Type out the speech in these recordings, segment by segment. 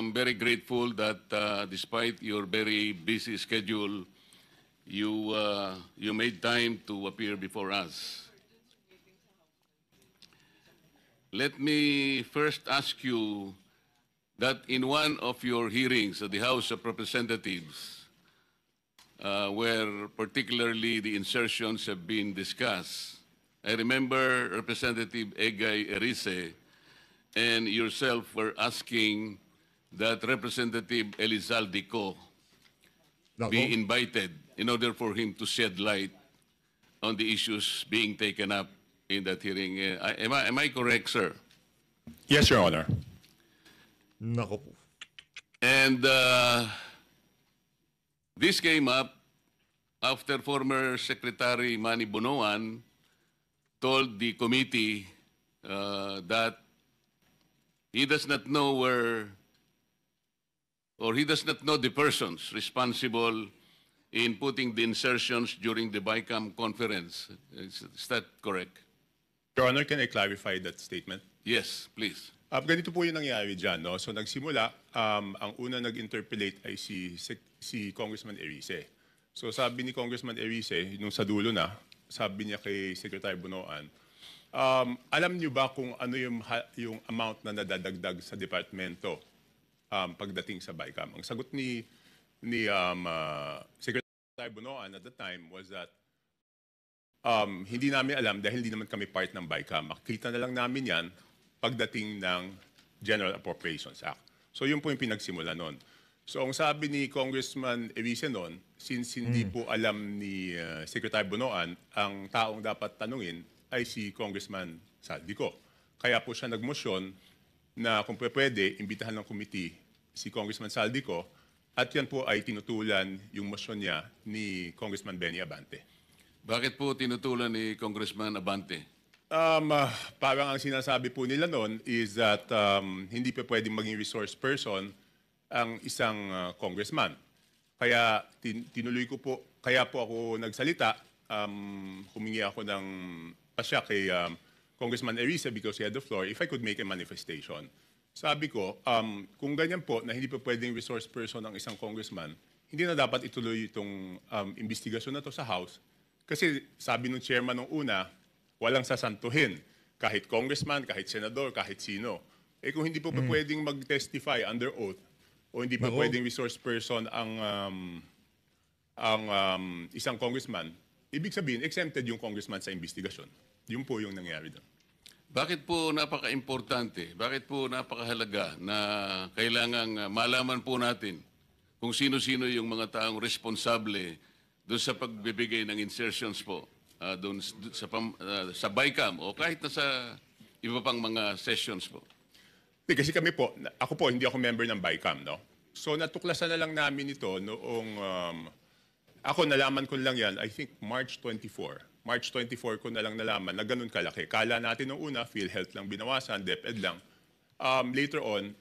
am very grateful that despite your very busy schedule, you made time to appear before us. Let me first ask you that in one of your hearings at the House of Representatives, where particularly the insertions have been discussed, I remember Representative Egay Erice and yourself were asking that Representative Elizalde Co be invited in order for him to shed light on the issues being taken up in that hearing. Am I correct, sir? Yes, Your Honor. Nako po. And this came up after former Secretary Manny Bonoan told the committee that he does not know where, or he does not know the persons responsible in putting the insertions during the BICAM conference. Is that correct? Your Honor, can I clarify that statement? Yes, please. Ganito po yung nangyari dyan. No? So nagsimula, ang una nag-interpellate ay si Congressman Erice. So sabi ni Congressman Erice, nung sa dulo na, sabi niya kay Secretary Bonoan, alam niyo ba kung ano yung amount na nadadagdag sa departamento pagdating sa BICAM? Ang sagot ni Secretary Bonoan at the time was that hindi namin alam dahil hindi naman kami part ng BICAM. Makikita na lang namin yan pagdating ng General Appropriations Act. So yun po yung pinagsimula nun. So ang sabi ni Congressman Erice nun, since hindi po alam ni Secretary Bonoan, ang taong dapat tanungin ay si Congressman Saldico. Kaya po siya nagmosyon na kung pwede, imbitahan ng committee si Congressman Saldico at yan po ay tinutulan yung motion niya ni Congressman Benny Abante. Bakit po tinutulan ni Congressman Abante? Parang ang sinasabi po nila noon is that hindi pa pwedeng maging resource person ang isang congressman. Kaya tinuloy ko po, kaya po ako nagsalita, humingi ako ng pasya kay Congressman Erice because he had the floor, if I could make a manifestation. Sabi ko, kung ganyan po na hindi pa pwedeng resource person ang isang congressman, hindi na dapat ituloy itong investigasyon na to sa House. Kasi sabi ng chairman nung una, walang sasantuhin. Kahit congressman, kahit senador, kahit sino. Eh kung hindi po pa pwedeng mag-testify under oath o hindi pa pwedeng resource person ang isang congressman, ibig sabihin, exempted yung congressman sa investigasyon. Yun po yung nangyari doon. Bakit po napaka-importante, bakit po napakahalaga na kailangang malaman po natin kung sino-sino yung mga taong responsable doon sa pagbibigay ng insertions po doon sa BICAM o kahit na sa iba pang mga sessions po? Kasi kami po, ako po, hindi ako member ng BICAM, no? So natuklasan na lang namin ito noong, ako nalaman ko lang yan, I think March 24. March 24 ko na lang nalaman na ganun kalaki. Kala natin nung una, PhilHealth lang binawasan, DepEd lang. Later on,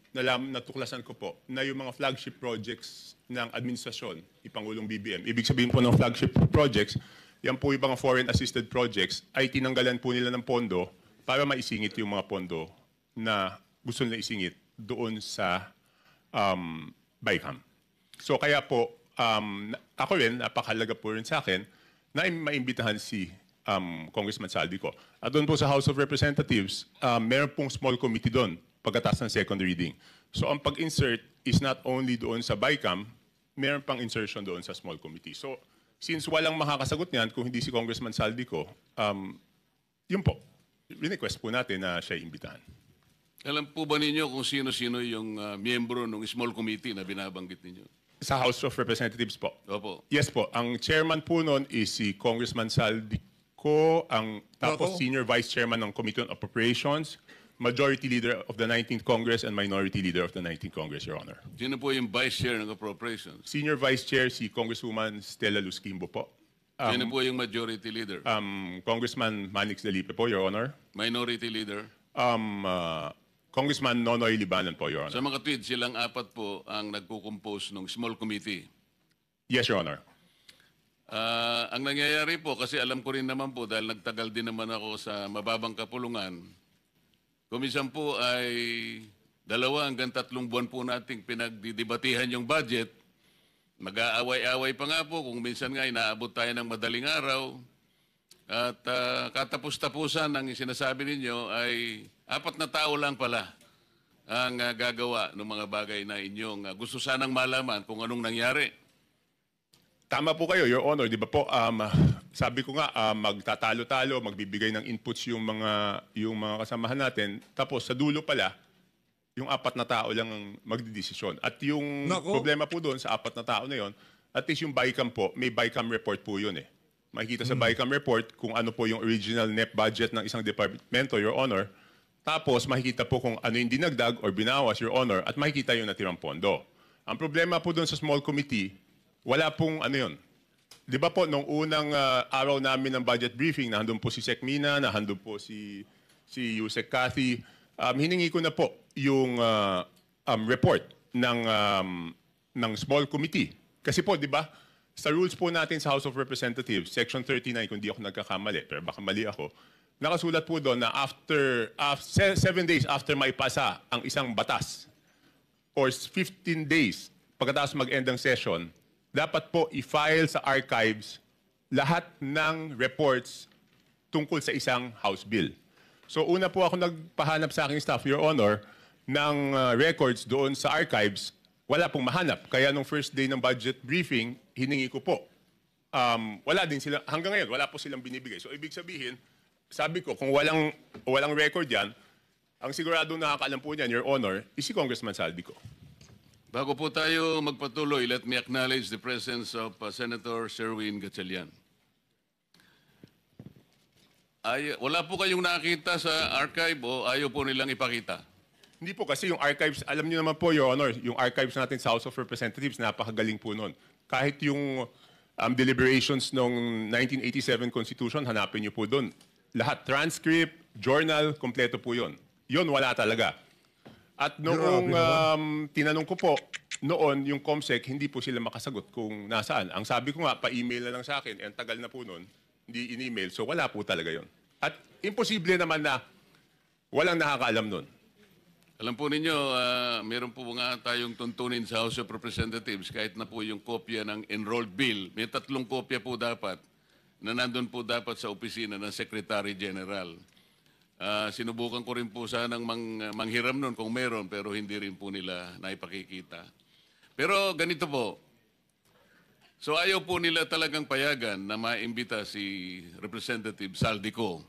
natuklasan ko po na yung mga flagship projects ng administrasyon, ipangulong BBM, ibig sabihin po ng flagship projects, yan po yung mga foreign assisted projects, ay tinanggalan po nila ng pondo para maisingit yung mga pondo na gusto nila isingit doon sa BICAM. So kaya po, ako rin, napakahalaga po rin sa akin, na maimbitahan si Congressman Saldico. At doon po sa House of Representatives, meron pong small committee doon pagkatapos ng second reading. So ang pag-insert is not only doon sa BICAM, meron pang insertion doon sa small committee. So since walang makakasagot niyan kung hindi si Congressman Saldico, yun po, request po natin na siya imbitahan. Alam po ba ninyo kung sino-sino yung miyembro ng small committee na binabanggit ninyo? Sa House of Representatives po? Opo. Yes po. Ang chairman po noon is si Congressman Saldico, tapos senior vice chairman ng Committee on Appropriations, majority leader of the 19th Congress, and minority leader of the 19th Congress, Your Honor. Sino po yung vice chair ng appropriations? Senior vice chair si Congresswoman Stella Luz Quimbo po. Sino po yung majority leader? Congressman Manix Delipe po, Your Honor. Minority leader? Congressman Nonoy Libanan po, Your Honor. Sa mga tweets, silang apat po ang nagkukompose ng small committee. Yes, Your Honor. Ang nangyayari po, kasi alam ko rin naman po, dahil nagtagal din naman ako sa mababang kapulungan, kumisan po ay hanggang 3 buwan po nating pinagdidibatihan yung budget. Mag-aaway-away pa nga po kung minsan nga inaabot tayo ng madaling araw. At katapos-tapusan ang sinasabi ninyo ay 4 na tao lang pala ang gagawa ng mga bagay na inyong gusto sanang malaman kung anong nangyari. Tama po kayo, Your Honor. Di ba po, sabi ko nga, magtatalo-talo, magbibigay ng inputs yung mga kasamahan natin. Tapos sa dulo pala, yung 4 na tao lang ang magdidesisyon. At yung Nako. problema po doon sa 4 na tao na yon, at least yung BICAM po, may BICAM report po yun eh. Makikita sa BICAM report kung ano po yung original net budget ng isang departamento, Your Honor. Tapos makikita po kung ano yung dinagdag or binawas, Your Honor, at makikita yung natirang pondo. Ang problema po doon sa small committee, wala pong ano yun. Di ba po, nung unang araw namin ng budget briefing, nandun po si Sec Mina, nandun po si Yusek Cathy, hiningi ko na po yung report ng small committee. Kasi po, di ba, sa rules po natin sa House of Representatives, Section 39, kung di ako nagkakamali, pero baka mali ako, nakasulat po doon na after 7 days after maipasa ang isang batas or 15 days pagkatapos mag-end ng session, dapat po i-file sa archives lahat ng reports tungkol sa isang House bill. So una po ako nagpahanap sa aking staff, Your Honor, ng records doon sa archives. Wala pong mahanap. Kaya nung first day ng budget briefing, hiningi ko po. Wala din sila, hanggang ngayon, wala po silang binibigay. So ibig sabihin, sabi ko, kung walang record yan, ang sigurado nakakaalam po niyan, Your Honor, is si Congressman Saldico. Bago po tayo magpatuloy, let me acknowledge the presence of Senator Sherwin Gatchalian. Wala po kayong nakita sa archive o ayaw po nilang ipakita? Hindi po kasi yung archives, alam niyo naman po, Your Honor, yung archives natin sa House of Representatives, napakagaling po nun. Kahit yung deliberations ng 1987 Constitution, hanapin niyo po doon. Lahat, transcript, journal, kompleto po yun. Yun, wala talaga. At noong tinanong ko po, noon yung COMSEC, hindi po sila makasagot kung nasaan. Ang sabi ko nga, pa-email na lang sa akin, ang tagal na po noon, hindi in-email, so wala po talaga yun. At imposible naman na walang nakakaalam noon. Alam po ninyo, meron po nga tayong tuntunin sa House of Representatives kahit na po yung kopya ng enrolled bill. May 3 kopya po dapat na nandun po dapat sa opisina ng Secretary General. Sinubukan ko rin po sanang manghiram nun kung meron pero hindi rin po nila naipakikita. Pero ganito po, so ayaw po nila talagang payagan na maimbita si Representative Saldico.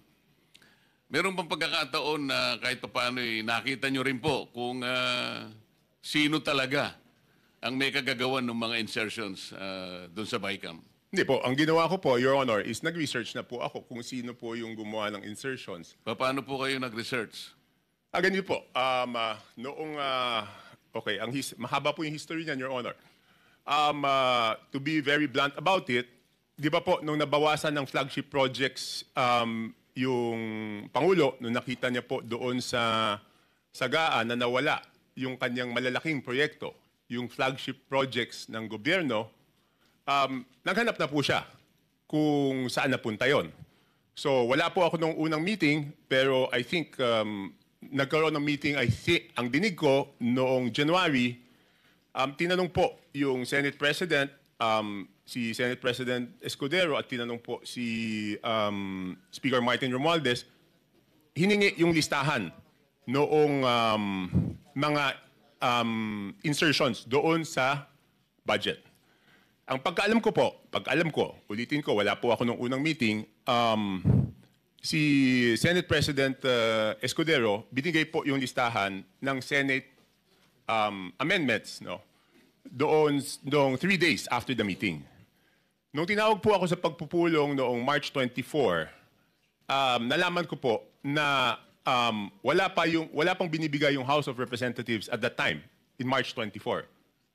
Meron bang pagkakataon na kahit paano nakita nyo rin po kung sino talaga ang may kagagawan ng mga insertions doon sa BICAM? Hindi po. Ang ginawa ko po, Your Honor, is nag-research na po ako kung sino po yung gumawa ng insertions. Paano po kayo nag-research? Ganito po. Okay, mahaba po yung history niyan, Your Honor. To be very blunt about it, di ba po, nung nabawasan ng flagship projects, yung Pangulo, nung nakita niya po doon sa Sagaan na nawala yung kanyang malalaking proyekto, yung flagship projects ng gobyerno, naghanap na po siya kung saan napunta yon. So wala po ako nung unang meeting, pero I think nagkaroon ng meeting, ang dinig ko noong January, tinanong po yung Senate President, si Senate President Escudero at tinanong po si Speaker Martin Romualdez, hiningi yung listahan noong mga insertions doon sa budget. Ang pagkaalam ko, ulitin ko, wala po ako nung unang meeting, si Senate President Escudero, binigay po yung listahan ng Senate amendments, no? Doon 3 days after the meeting. Nung tinawag po ako sa pagpupulong noong March 24, nalaman ko po na wala pang binibigay yung House of Representatives at that time, in March 24.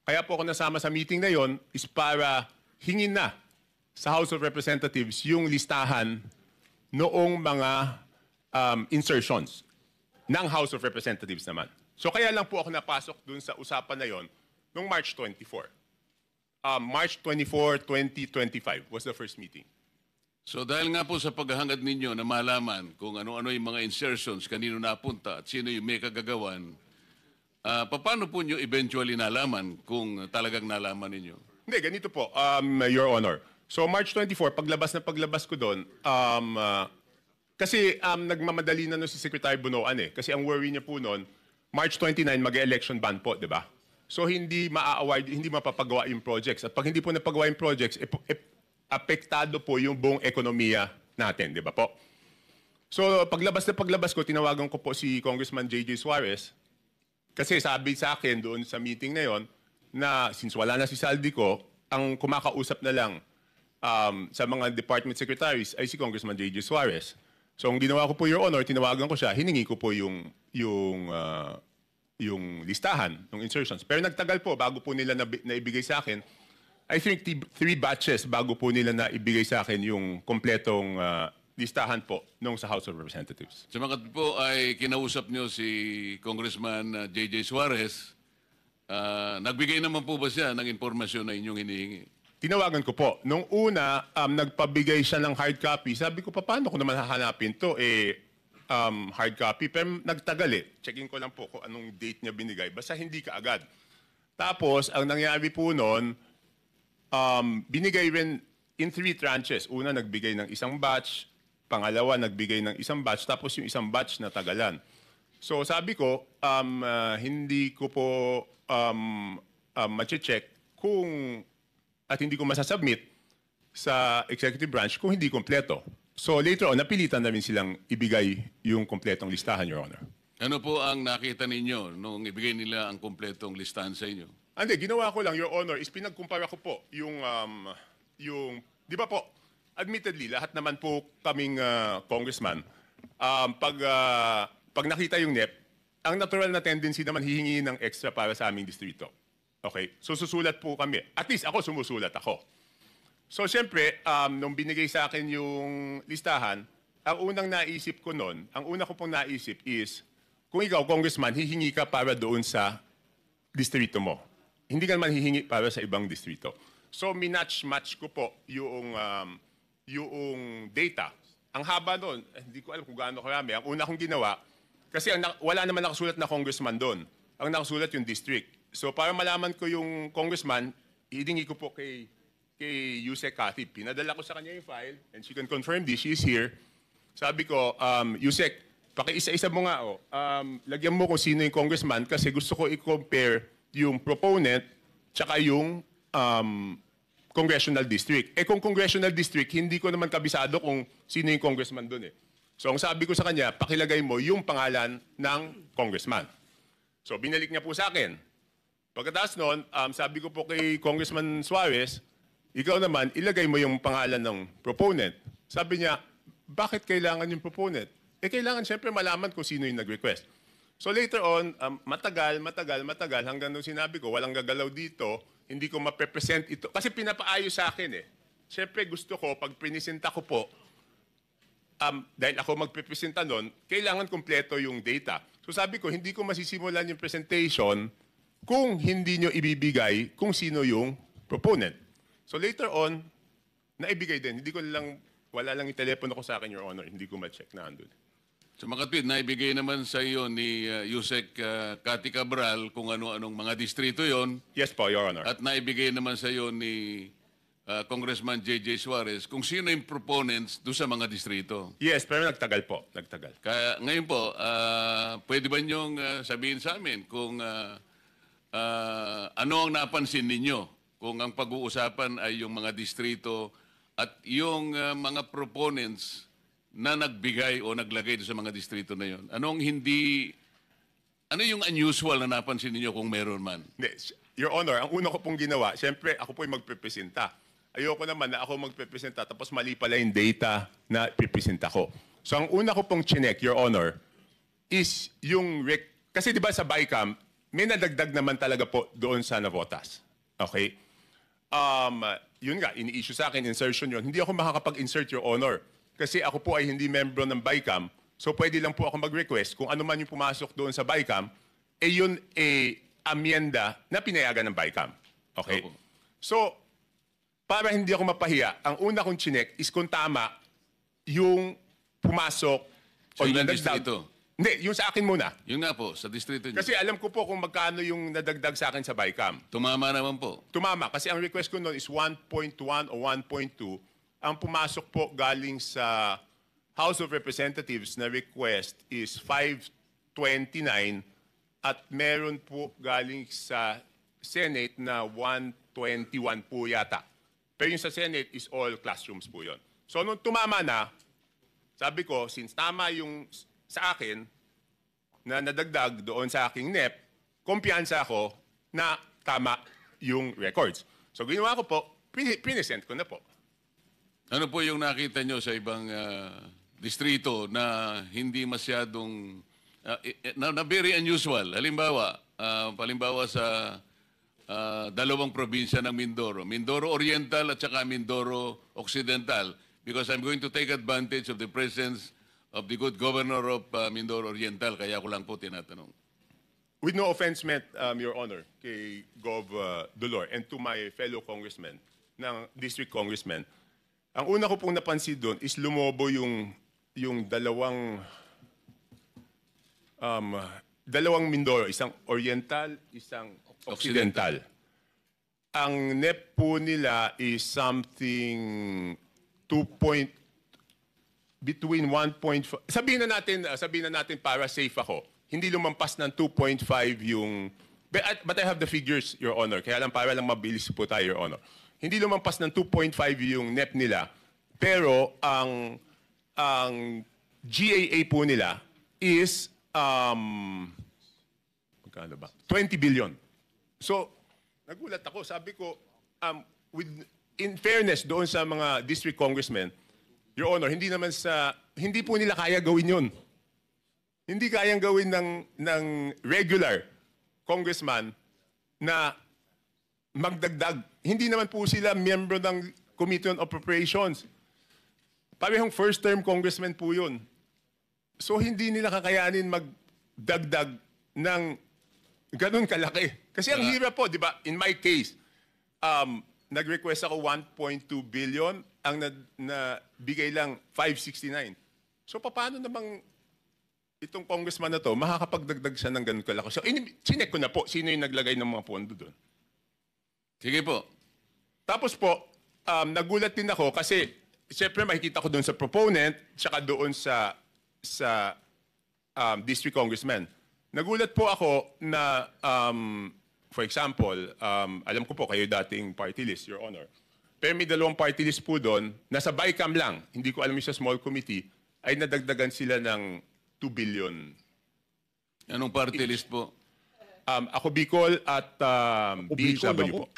Kaya po ako nasama sa meeting na yon is para hingin na sa House of Representatives yung listahan noong mga insertions ng House of Representatives naman. So kaya lang po ako napasok dun sa usapan na yon noong March 24. March 24, 2025 was the first meeting. So dahil nga po sa paghahangad ninyo na malaman kung ano-ano yung mga insertions, kanino napunta at sino yung may kagagawan, paano po nyo eventually nalaman kung talagang nalaman ninyo? Hindi, ganito po, Your Honor. So March 24, paglabas ko doon, kasi nagmamadali na no si Secretary Bunoan eh. Kasi ang worry niya po noon, March 29, mag-election ban po, di ba? So hindi maa-award, hindi mapapagawa yung projects. At pag hindi po napagawa yung projects, apektado po yung buong ekonomiya natin, di ba po? So paglabas ko, tinawagan ko po si Congressman J.J. Suarez. Kasi sabi sa akin doon sa meeting na yon na since wala na si Saldico, ang kumakausap na lang sa mga department secretaries ay si Congressman J.J. Suarez. So ang ginawa ko po, Your Honor, tinawagan ko siya, hiningi ko po yung listahan ng insertions. Pero nagtagal po bago po nila naibigay sa akin. I think 3 batches bago po nila naibigay sa akin yung kompletong listahan po nung sa House of Representatives. Sumakat po ay kinausap nyo si Congressman J.J. Suarez. Nagbigay naman po ba siya ng impormasyon na inyong hinihingi? Tinawagan ko po. Nung una, nagpabigay siya ng hard copy. Sabi ko, paano ko naman hahanapin to? Hard copy. Pero nagtagal eh. Checking ko lang po kung anong date niya binigay. Basta hindi kaagad. Tapos, ang nangyari po noon, binigay rin in 3 tranches. Una, nagbigay ng isang batch. Pangalawa, nagbigay ng isang batch. Tapos yung isang batch na tagalan. So sabi ko, hindi ko po ma-check kung at hindi ko masasubmit sa executive branch kung hindi kompleto. So later on, napilitan namin silang ibigay yung kompletong listahan, Your Honor. Ano po ang nakita ninyo nung ibigay nila ang kompletong listahan sa inyo? Hindi, ginawa ko lang, Your Honor, is pinagkumpara ko po yung di ba po, admittedly, lahat naman po kaming congressman, pag nakita yung NEP, ang natural na tendency naman hihingi ng extra para sa aming distrito. Okay? So susulat po kami. At least ako sumusulat ako. So siyempre, nung binigay sa akin yung listahan, ang unang naisip ko noon, ang una ko pong naisip is, kung ikaw, congressman, hihingi ka para doon sa distrito mo. Hindi ka naman hihingi para sa ibang distrito. So minatch-match ko po yung data. Ang haba doon, hindi ko alam kung gaano karami. Ang una kong ginawa, kasi wala naman nakasulat na congressman doon. Ang nakasulat yung district. So para malaman ko yung congressman, hihingi ko po kay Yusek Katib. Pinadala ko sa kanya yung file, and she can confirm this, she is here. Sabi ko, Yusek, pakiisa-isa mo nga, lagyan mo kung sino yung congressman kasi gusto ko i-compare yung proponent tsaka yung congressional district. Kung congressional district, hindi ko naman kabisado kung sino yung congressman doon eh. So ang sabi ko sa kanya, pakilagay mo yung pangalan ng congressman. So binalik niya po sa akin. Pagkatapos noon, sabi ko po kay Congressman Suarez, ikaw naman, ilagay mo yung pangalan ng proponent. Sabi niya, bakit kailangan yung proponent? Kailangan siyempre malaman kung sino yung nag-request. So later on, matagal, hanggang nung sinabi ko, walang gagalaw dito, hindi ko mapepresent ito. Kasi pinapaayos sa akin eh. Siyempre gusto ko, pag prinisenta ko po, dahil ako magpipresenta nun, kailangan kompleto yung data. So sabi ko, hindi ko masisimulan yung presentation kung hindi nyo ibibigay kung sino yung proponent. So later on, naibigay din. Hindi ko lang, wala lang yung telepono ko sa akin, Your Honor. Hindi ko ma-check na andun. So makatwid, naibigay naman sa iyo ni Yusek Cathy Cabral kung ano-anong mga distrito yon. Yes po, Your Honor. At naibigay naman sa iyo ni Congressman J.J. Suarez kung sino yung proponents doon sa mga distrito. Yes, pero nagtagal po. Nagtagal. Kaya ngayon po, pwede ba niyong sabihin sa amin kung ano ang napansin ninyo kung ang pag-uusapan ay yung mga distrito at yung mga proponents na nagbigay o naglagay doon sa mga distrito na yon? Ano yung unusual na napansin ninyo kung meron man? Your Honor, ang una ko pong ginawa, siyempre ako po yung magpipresenta. Ayoko naman na ako magpipresenta tapos mali pala yung data na pipresenta ko. So ang una ko pong chinek, Your Honor, is yung kasi di ba sa BICAM, may nadagdag naman talaga po doon sa navotas. Okay? Yun nga, ini-issue sa akin, insertion yun. Hindi ako makakapag-insert, Your Honor. Kasi ako po ay hindi membro ng BICAM. So pwede lang po ako mag-request kung ano man yung pumasok doon sa BICAM, yun amyenda na pinayagan ng BICAM. Okay? Opo. So, para hindi ako mapahiya, ang una kong chinek is kung tama yung pumasok Sa ilang distrito? Hindi, yung sa akin muna. Yun nga po, sa distrito niyo. Kasi alam ko po kung magkano yung nadagdag sa akin sa BICAM. Tumama naman po. Tumama, kasi ang request ko noon is 1.1 o 1.2. Ang pumasok po galing sa House of Representatives na request is 529 at meron po galing sa Senate na 121 po yata. Pero yung sa Senate is all classrooms po yon. So nung tumama na, sabi ko, since tama yung sa akin na nadagdag doon sa aking NEP, kumpiyansa ako na tama yung records. So ginawa ko po, pinesent ko na po. Ano po yung nakita nyo sa ibang distrito na hindi masyadong, na very unusual? Halimbawa sa dalawang probinsya ng Mindoro. Mindoro Oriental at saka Mindoro Occidental. Because I'm going to take advantage of the presence of the good governor of Mindoro Oriental. Kaya ko lang po tinatanong. With no offense meant, Your Honor, kay Gov. Dolor and to my fellow congressmen, ng district congressmen, ang una ko pong napansin doon is lumobo yung dalawang Mindoro, isang Oriental, isang Occidental. Ang NEP po nila is something between 1.5, sabihin na natin para safe ako, hindi lumampas ng 2.5 yung, but I have the figures, Your Honor, kaya lang para lang mabilis po tayo, Your Honor. Hindi lumampas ng 2.5 yung NEP nila, pero ang GAA po nila is, magkano ba? 20 billion. So, nagulat ako, sabi ko, in fairness doon sa mga district congressmen, Your Honor, hindi po nila kaya gawin yun. Hindi kayang gawin ng regular congressman na magdagdag. Hindi naman po sila miyembro ng Committee on Appropriations. Parehong first-term congressman po yun. So hindi nila kakayanin magdagdag ng ganun kalaki. Kasi ang hirap po, di ba? In my case, nag-request ako 1.2 billion, ang nabigay lang 569. So paano namang itong congressman na to, makakapagdagdag siya ng ganun kalaki? So sinek ko na po, sino yung naglagay ng mga pondo doon. Sige po. Tapos po, nagulat din ako kasi siyempre makikita ko doon sa proponent tsaka doon sa district congressman. Nagulat po ako na, for example, alam ko po kayo dating party list, Your Honor. Pero may dalawang party list po doon, nasa BICAM lang, hindi ko alam yung sa small committee, ay nadagdagan sila ng 2 billion. Anong party list po? Ako Bicol at Bicol BHW po.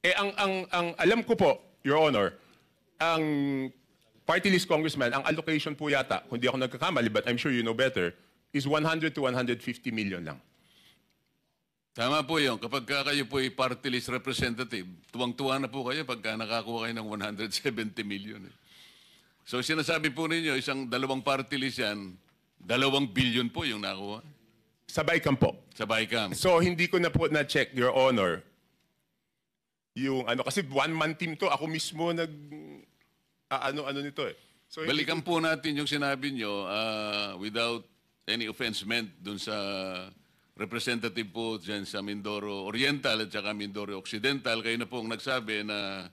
Ang alam ko po, Your Honor, ang party list congressman, ang allocation po yata, kung di ako nagkakamali, but I'm sure you know better, is 100 to 150 million lang. Tama po yun. Kapag kayo po ay party list representative, tuwang-tuwa na po kayo pagka nakakuha kayo ng 170 million. So sinasabi po ninyo, dalawang party list yan, 2 billion po yung nakuha. Sa BICAM po. Sa BICAM. So hindi ko na po na-check, Your Honor, yung kasi one-man team to, ako mismo ano nito eh. So, Balikan po natin yung sinabi nyo without any offense meant dun sa representative po dyan sa Mindoro Oriental at saka Mindoro Occidental. Kayo na po ang nagsabi na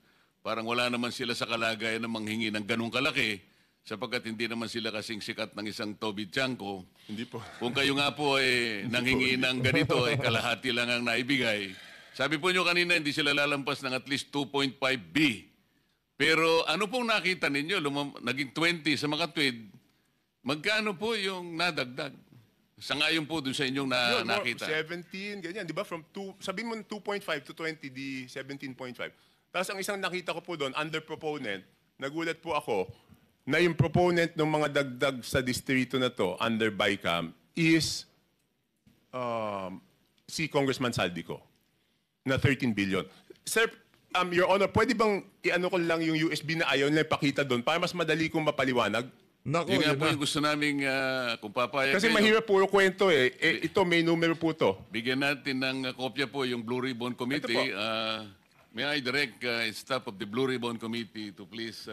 parang wala naman sila sa kalagayan na manghingi ng ganong kalaki sapagkat hindi naman sila kasing sikat ng isang Toby Chanko. Hindi po. Kung kayo nga po nanghingi ng ganito, kalahati lang ang naibigay. Sabi po nyo kanina, hindi sila lalampas ng at least 2.5B. Pero ano pong nakita ninyo? Naging 20 sa makatwid. Magkano po yung nadagdag? Sangayon po dun sa inyong nakita. 17, ganyan. Di ba? From sabihin mo 2.5 to 20, di 17.5. Tapos ang isang nakita ko po doon, under proponent, nagulat po ako na yung proponent ng mga dagdag sa distrito na to, under BICAM, is si Congressman Saldico, na 13 billion. Sir, Your Honor, pwede bang i-ano ko lang yung USB na ayaw nila ipakita doon para mas madali kong mapaliwanag? Nako, Yun nga yun po na. yung gusto namin kung papayag Kasi kayo. mahirap puro kwento eh. Ito, may numero po to. Bigyan natin ng kopya po yung Blue Ribbon Committee. May I direct staff of the Blue Ribbon Committee to please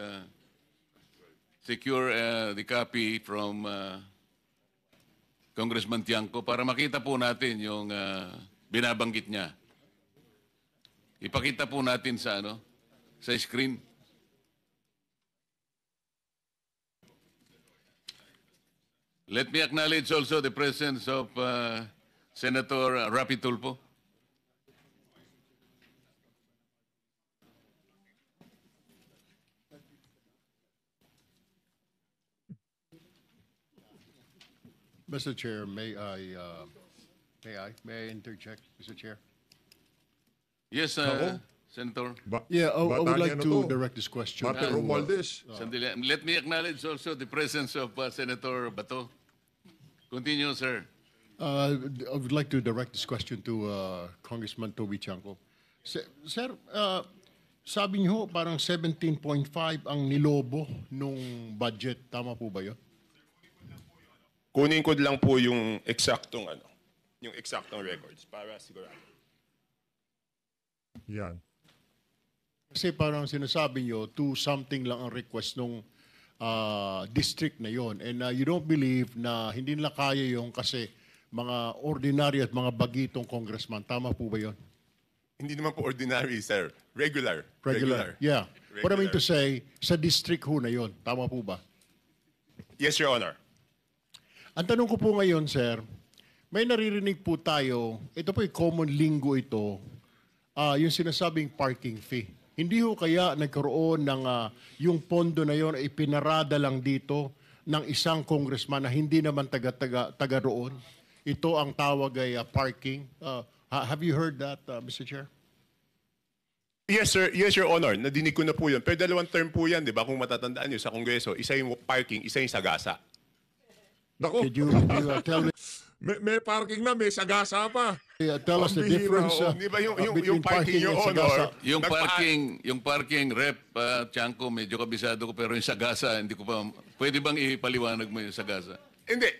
secure the copy from Congressman Tiangco para makita po natin yung binabanggit niya. Ipakita po natin sa sa screen. Let me acknowledge also the presence of Senator Rapi Tulfo. Mr. Chair, may I interject, Mr. Chair? Yes, Ako? Senator. Yeah, I would Batang like ano to to? direct this question. Mate to, Romualdez. Sandali. Let me acknowledge also the presence of Senator Bato. Continue, sir. I would like to direct this question to Congressman Toby Chanco. Sir, sabi niyo parang 17.5 ang nilobo nung budget. Tama po ba yun? Kunin ko lang po yung eksaktong records para sigurado. Yan. Kasi parang sinasabi niyo, 2 something lang ang request nung district na yon. And you don't believe na hindi nila kaya yung kasi mga ordinary at mga bagitong congressman. Tama po ba yon? Hindi naman po ordinary, sir. Regular. Yeah. What I mean to Regular. say, sa district ho na yon. Tama po ba? Yes, Your Honor. Ang tanong ko po ngayon, sir, may naririnig po tayo, ito po yung common lingo ito, yung sinasabing parking fee. Hindi ho kaya nagkaroon ng yung pondo na yon ay pinarada lang dito ng isang congressman na hindi naman taga roon? Ito ang tawag ay parking. Have you heard that, Mr. Chair? Yes, sir. Yes, Your Honor. Nadinig ko na po yun. Pero 2 term po yan, di ba? Kung matatandaan nyo sa Kongreso, isa yung parking, isa yung sagasa. Nako, Could you tell me, may parking na, may sagasa pa. tell us the Pambihira, difference Di ba yung between parking, Your and Honor? sagasa? Yung parking rep, Tiangco, medyo kabisado ko, pero yung sagasa, hindi ko pa, pwede bang ipaliwanag mo yung sagasa? Hindi.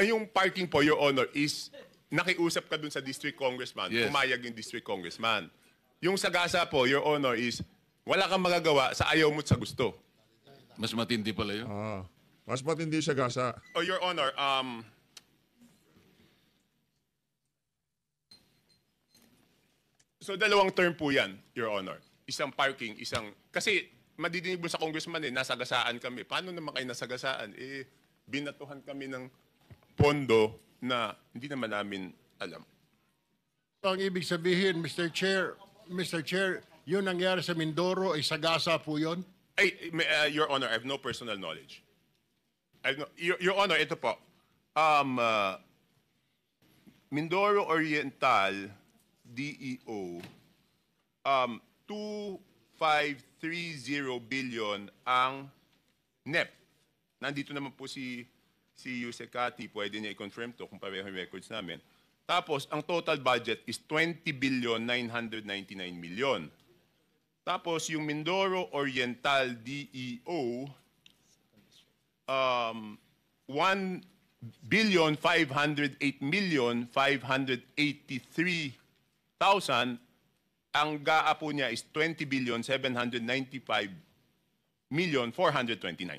Yung parking po, Your Honor, is nakiusap ka dun sa district congressman. Yes. Pumayag yung district congressman. Yung sagasa po, Your Honor, is wala kang magagawa sa ayaw mo't sa gusto. Mas matindi pala yun. Mas matindi sagasa. Oh, Your Honor, so 2 term po yan, Your Honor. Isang parking, isang... Kasi madidinig mo sa congressman nasagasaan kami. Paano naman kayo nasagasaan? Binatuhan kami ng pondo na hindi naman namin alam. Ang ibig sabihin, Mr. Chair, yun nangyari sa Mindoro ay sagasa po yun? Your Honor, I have no personal knowledge. Your Honor, ito po. Mindoro Oriental, DEO, 2,530 billion ang NEP. Nandito naman po si Yusecati, pwede niya i-confirm to kung pareho yung records namin. Tapos, ang total budget is 20,999 million. Tapos, yung Mindoro Oriental DEO, 1,508,583,000. Ang GAA po niya is 20,795,429.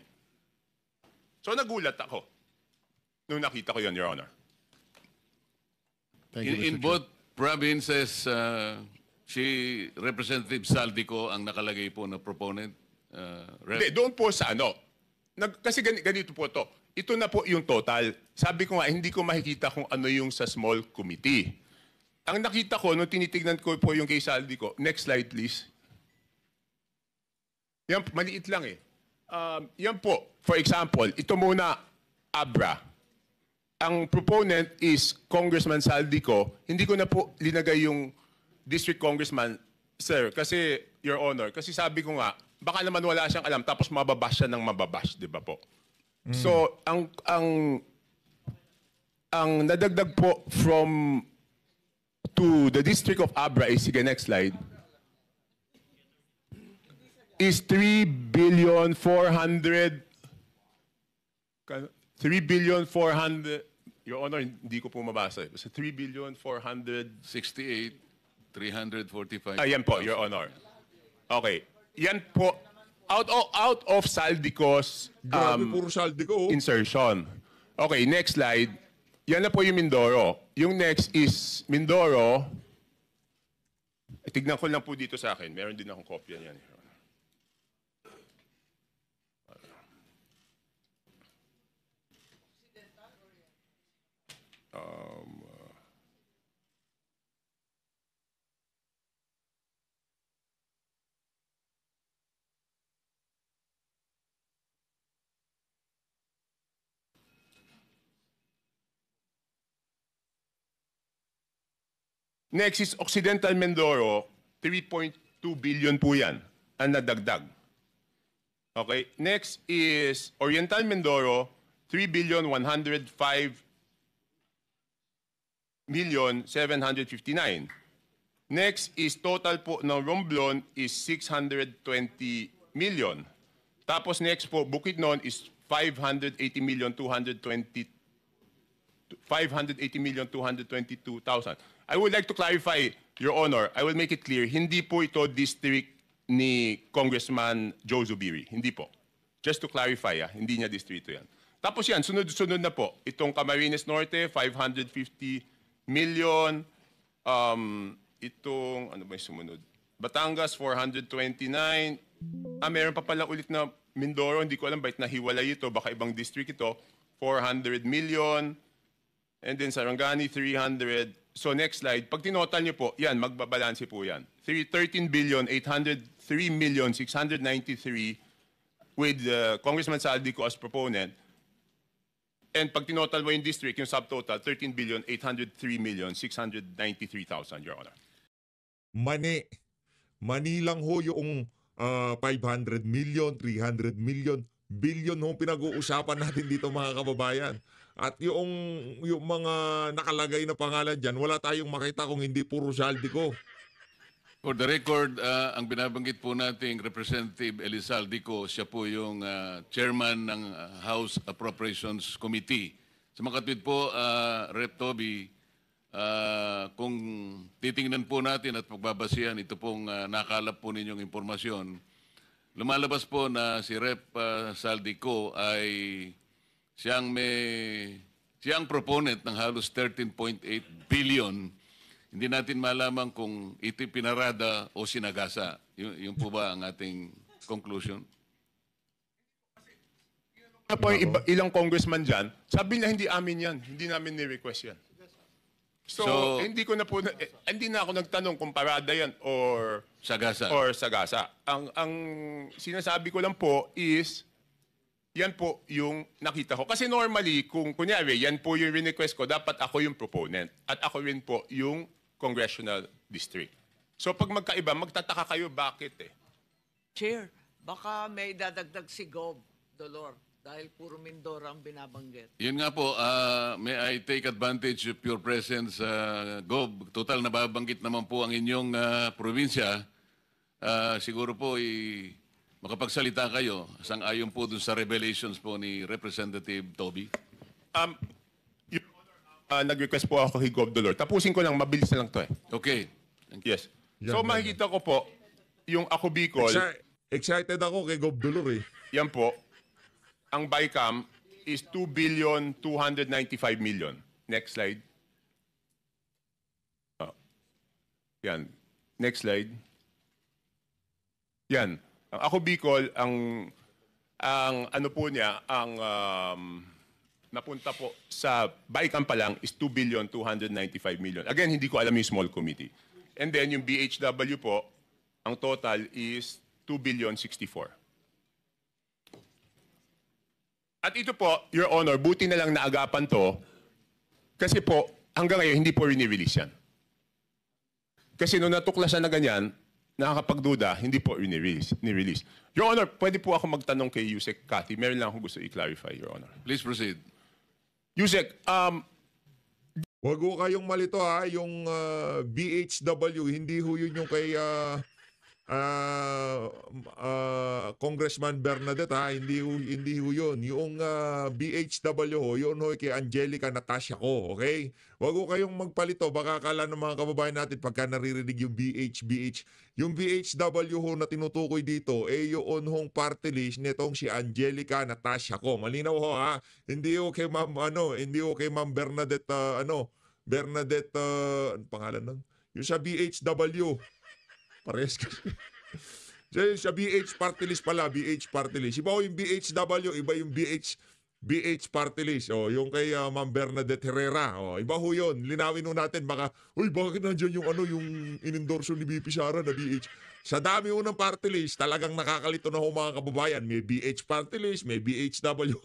So nagulat ako nung nakita ko yun, Your Honor. Thank you, In Mr. Chair. both provinces, si Representative Saldico ang nakalagay po na proponent. Hindi, doon po sa kasi ganito po to. Ito na po yung total. Sabi ko nga, hindi ko makikita kung ano yung sa small committee. Ang nakita ko, nung tinitignan ko po yung kay Saldico, next slide please. Yan, maliit lang eh. Yan po, for example, ito muna, ABRA. Ang proponent is Congressman Saldico. Hindi ko na po linagay yung district congressman, sir, kasi, Your Honor, kasi sabi ko nga, baka naman wala siyang alam, tapos mababash siya ng mababash, di ba po? So, ang nadagdag po to the district of Abra is, sige, next slide, is 3,400,000,000, Your Honor, hindi ko po mabasa. Basta 3,400,000,000. 68,345. Ayan po, Your Honor. Okay. Yan po, out of Saldico's Grabe, puro saldi ko. insertion. Okay, next slide. Yan na po yung Mindoro. Yung next is Mindoro. Tignan ko lang po dito sa akin. Meron din akong kopya niyan. Next is Occidental Mindoro, 3.2 billion po yan ang nadagdag. Okay, next is Oriental Mindoro, 3 billion 105 million 759. Next is total po ng Romblon is 620 million. Tapos next po, Bukidnon is 580 million 222,000. I would like to clarify, Your Honor, I will make it clear, hindi po ito district ni Congressman Joe Zubiri. Hindi po. Just to clarify, hindi niya distrito yan. Tapos yan, sunod-sunod na po. Itong Camarines Norte, 550 million. Itong, ano ba yung sumunod? Batangas, 429. Meron pa pala ulit na Mindoro. Hindi ko alam bakit nahiwalay ito. Baka ibang district ito. 400 million. And then Sarangani, 300. So next slide, pag tinotal niyo po, yan, magbabalanse po yan. 13 billion, 803 million, 693 with Congressman Saldico as proponent. And pag tinotal mo yung district, yung subtotal, 13 billion, 803 million, 693,000, Your Honor. Mani lang ho yung 500 million, 300 million, billion ho pinag-uusapan natin dito mga kababayan. At yung mga nakalagay na pangalan dyan, wala tayong makita kung hindi puro Saldico. For the record, ang binabanggit po nating Representative Elizaldico, siya po yung chairman ng House Appropriations Committee. Sa makatwid po, Rep. Toby, kung titingnan po natin at pagbabasihan, ito pong nakalap po ninyong impormasyon, lumalabas po na si Rep. Saldico ay siyang proponent ng halos 13.8 billion. Hindi natin malaman kung ito pinarada o sinagasa. Yun po ba ang ating conclusion? Ano po yung ilang congressman dyan, sabi niya hindi amin yan. Hindi namin ni-request yan. So hindi na ako nagtanong kung parada yan or Sagasa. Ang sinasabi ko lang po is, yan po yung nakita ko. Kasi normally, kung kunyari, yan po yung request ko, dapat ako yung proponent. At ako rin po yung congressional district. So pag magkaiba, magtataka kayo bakit eh. Chair, baka may dadagdag si Gob, Dolor, dahil puro Mindoro ang binabanggit. Yun nga po, may I take advantage of your presence, Gob. Total, nababanggit naman po ang inyong probinsya. Siguro po, makapagsalita kayo, sang-ayon po dun sa revelations po ni Representative Toby. Nag-request po ako kay Gov. Dolor. Tapusin ko lang, mabilis na lang to eh. Okay. Yes. Yan, So yan, makikita ko po, yung ako Bicol, Excited ako kay Gov. Dolor eh. yan po, ang BICAM is 2 billion 295 million. Next slide. Yan. Next slide. Yan. Ang ako Bicol, ang ano po niya, ang napunta po sa BICAM pa lang is 2 billion 295 million. Again, hindi ko alam yung small committee. And then yung BHW po, ang total is 2 billion 64. At ito po, Your Honor, buti na lang naagapan to kasi po, hanggang ngayon, hindi po rini-release yan. Kasi nung natuklasan na ganyan, nakakapagduda, hindi po ni-release. Your Honor, pwede po ako magtanong kay Yusek Cathy. Meron lang akong gusto i-clarify, Your Honor. Please proceed. Yusek, Wag ho kayong malito ha, yung BHW, hindi ho yun yung kay Congressman Bernadette ha, hindi ho yun. Yung BHW ho, yun ho kay Angelica Natasha ko, okay? Wag ho kayong magpalito, baka akala ng mga kababayan natin pagka naririnig yung BH. Yung BHW ho na tinutukoy dito, yun hong party list nitong si Angelica Natasha ko. Malinaw ho ha, hindi ho kay Ma'am, hindi ho kay Ma'am Bernadette, Bernadette, ano pangalan nun? Yung sa BHW. Pares kasi. Sa BH party list pala, BH party list. Iba yung BHW, iba yung BH party list. Yung kay Ma'am Bernadette Herrera. Iba ho yun. Linawin ho natin baka, uy, bakit nandiyan yung yung inendorso ni BP Sara na BH? Sa dami ho ng party list, talagang nakakalito na ho mga kababayan. May BH party list, may BHW.